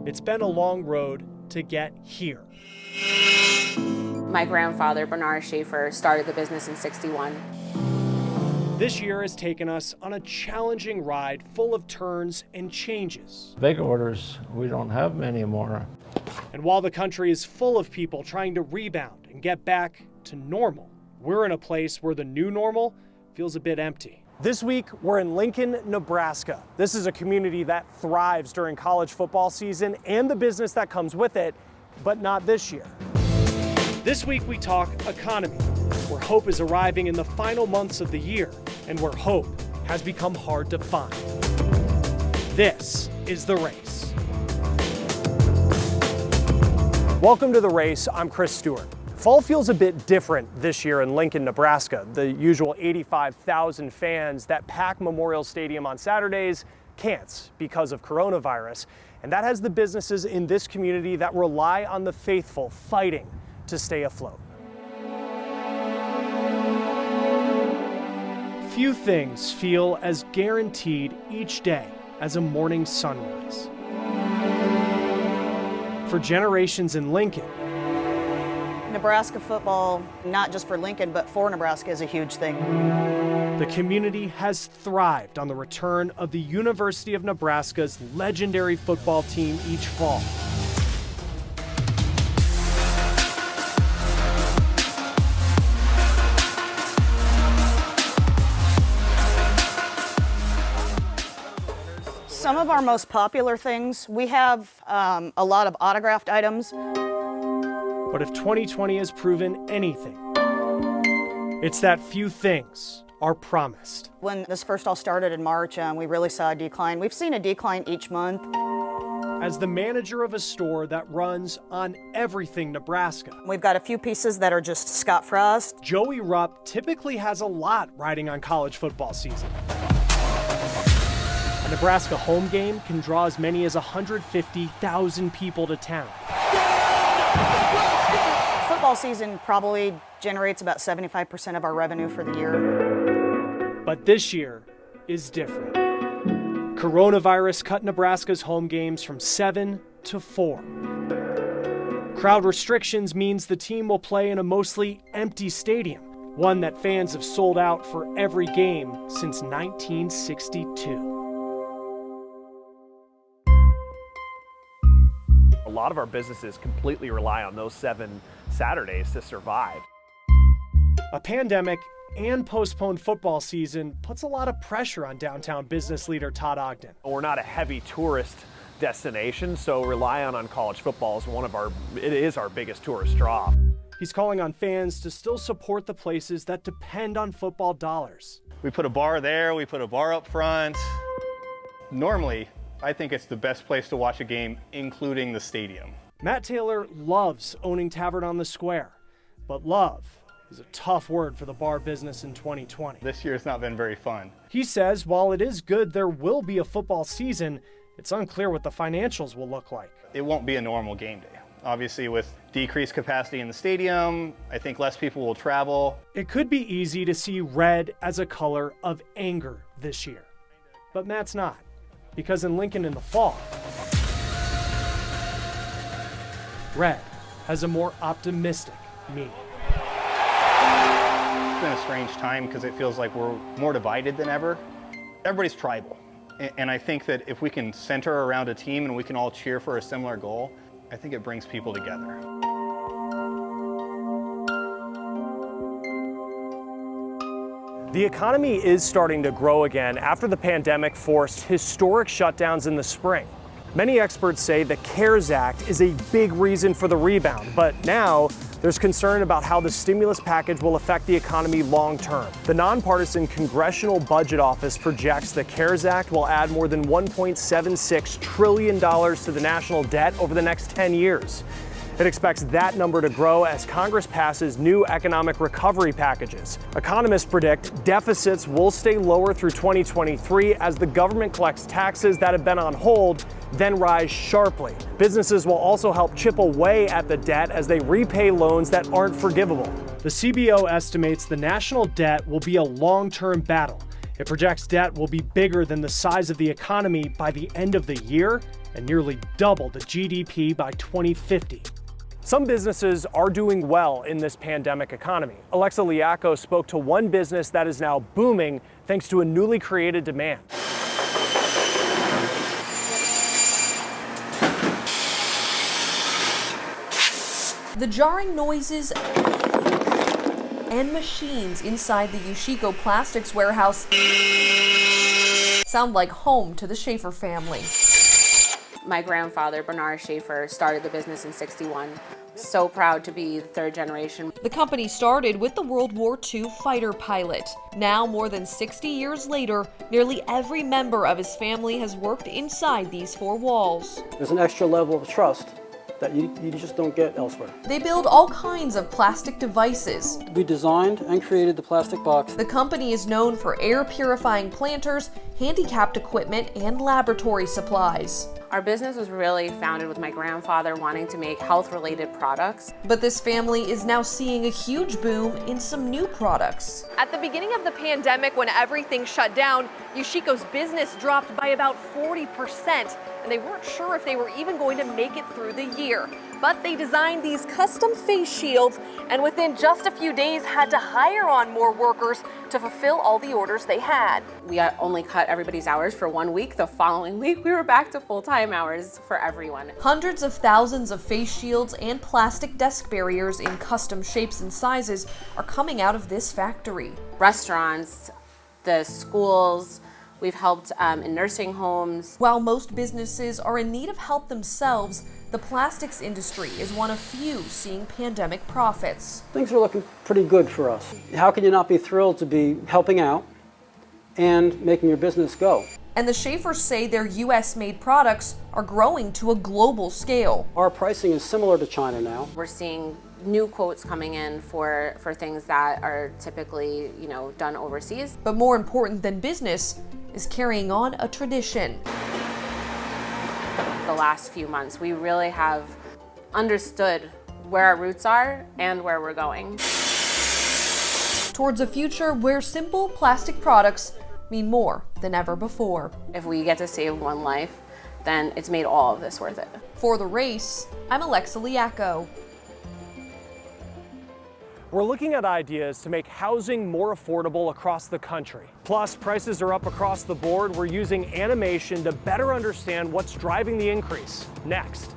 It's been a long road to get here. My grandfather, Bernard Schaefer, started the business in '61. This year has taken us on a challenging ride full of turns and changes. Big orders, we don't have many more. And while the country is full of people trying to rebound and get back to normal, we're in a place where the new normal feels a bit empty. This week, we're in Lincoln, Nebraska. This is a community that thrives during college football season and the business that comes with it, but not this year. This week, we talk economy, where hope is arriving in the final months of the year and where hope has become hard to find. This is The Race. Welcome to The Race. I'm Chris Stewart. Fall feels a bit different this year in Lincoln, Nebraska. The usual 85,000 fans that pack Memorial Stadium on Saturdays can't because of coronavirus. And that has the businesses in this community that rely on the faithful fighting to stay afloat. Few things feel as guaranteed each day as a morning sunrise. For generations in Lincoln, Nebraska football, not just for Lincoln, but for Nebraska, is a huge thing. The community has thrived on the return of the University of Nebraska's legendary football team each fall. Some of our most popular things, we have a lot of autographed items. But if 2020 has proven anything, it's that few things are promised. When this first all started in March, we really saw a decline. We've seen a decline each month. As the manager of a store that runs on everything Nebraska, We've got a few pieces that are just Scott Frost. Joey Rupp typically has a lot riding on college football season. A Nebraska home game can draw as many as 150,000 people to town. Football season probably generates about 75% of our revenue for the year. But this year is different. Coronavirus cut Nebraska's home games from 7 to 4. Crowd restrictions means the team will play in a mostly empty stadium, one that fans have sold out for every game since 1962. A lot of our businesses completely rely on those 7 Saturdays to survive. A pandemic and postponed football season puts a lot of pressure on downtown business leader Todd Ogden. We're not a heavy tourist destination, so relying on college football is it is our biggest tourist draw. He's calling on fans to still support the places that depend on football dollars. We put a bar there, we put a bar up front. Normally, I think it's the best place to watch a game, including the stadium. Matt Taylor loves owning Tavern on the Square, but love is a tough word for the bar business in 2020. This year has not been very fun. He says while it is good there will be a football season, it's unclear what the financials will look like. It won't be a normal game day. Obviously, with decreased capacity in the stadium, I think less people will travel. It could be easy to see red as a color of anger this year, but Matt's not. Because in Lincoln in the fall, red has a more optimistic meaning. It's been a strange time because it feels like we're more divided than ever. Everybody's tribal. And I think that if we can center around a team and we can all cheer for a similar goal, I think it brings people together. The economy is starting to grow again after the pandemic forced historic shutdowns in the spring. Many experts say the CARES Act is a big reason for the rebound, but now there's concern about how the stimulus package will affect the economy long term. The nonpartisan Congressional Budget Office projects the CARES Act will add more than $1.76 trillion to the national debt over the next 10 years. It expects that number to grow as Congress passes new economic recovery packages. Economists predict deficits will stay lower through 2023 as the government collects taxes that have been on hold, then rise sharply. Businesses will also help chip away at the debt as they repay loans that aren't forgivable. The CBO estimates the national debt will be a long-term battle. It projects debt will be bigger than the size of the economy by the end of the year and nearly double the GDP by 2050. Some businesses are doing well in this pandemic economy. Alexa Liacco spoke to one business that is now booming thanks to a newly created demand. The jarring noises and machines inside the Yushiko Plastics warehouse sound like home to the Schaefer family. My grandfather, Bernard Schaefer, started the business in '61. So proud to be the third generation. The company started with the World War II fighter pilot. Now, more than 60 years later, nearly every member of his family has worked inside these four walls. There's an extra level of trust that you just don't get elsewhere. They build all kinds of plastic devices. We designed and created the plastic box. The company is known for air purifying planters, handicapped equipment, and laboratory supplies. Our business was really founded with my grandfather wanting to make health-related products. But this family is now seeing a huge boom in some new products. At the beginning of the pandemic, when everything shut down, Yushiko's business dropped by about 40%, and they weren't sure if they were even going to make it through the year. But they designed these custom face shields, and within just a few days had to hire on more workers to fulfill all the orders they had. We only cut everybody's hours for 1 week. The following week, we were back to full-time hours for everyone. Hundreds of thousands of face shields and plastic desk barriers in custom shapes and sizes are coming out of this factory. Restaurants, the schools, we've helped in nursing homes. While most businesses are in need of help themselves, the plastics industry is one of few seeing pandemic profits. Things are looking pretty good for us. How can you not be thrilled to be helping out and making your business go? And the Schaefers say their US-made products are growing to a global scale. Our pricing is similar to China now. We're seeing new quotes coming in for things that are typically, done overseas. But more important than business is carrying on a tradition. The last few months, we really have understood where our roots are and where we're going. Towards a future where simple plastic products mean more than ever before. If we get to save one life, then it's made all of this worth it. For The Race, I'm Alexa Liacco. We're looking at ideas to make housing more affordable across the country. Plus, prices are up across the board. We're using animation to better understand what's driving the increase. Next.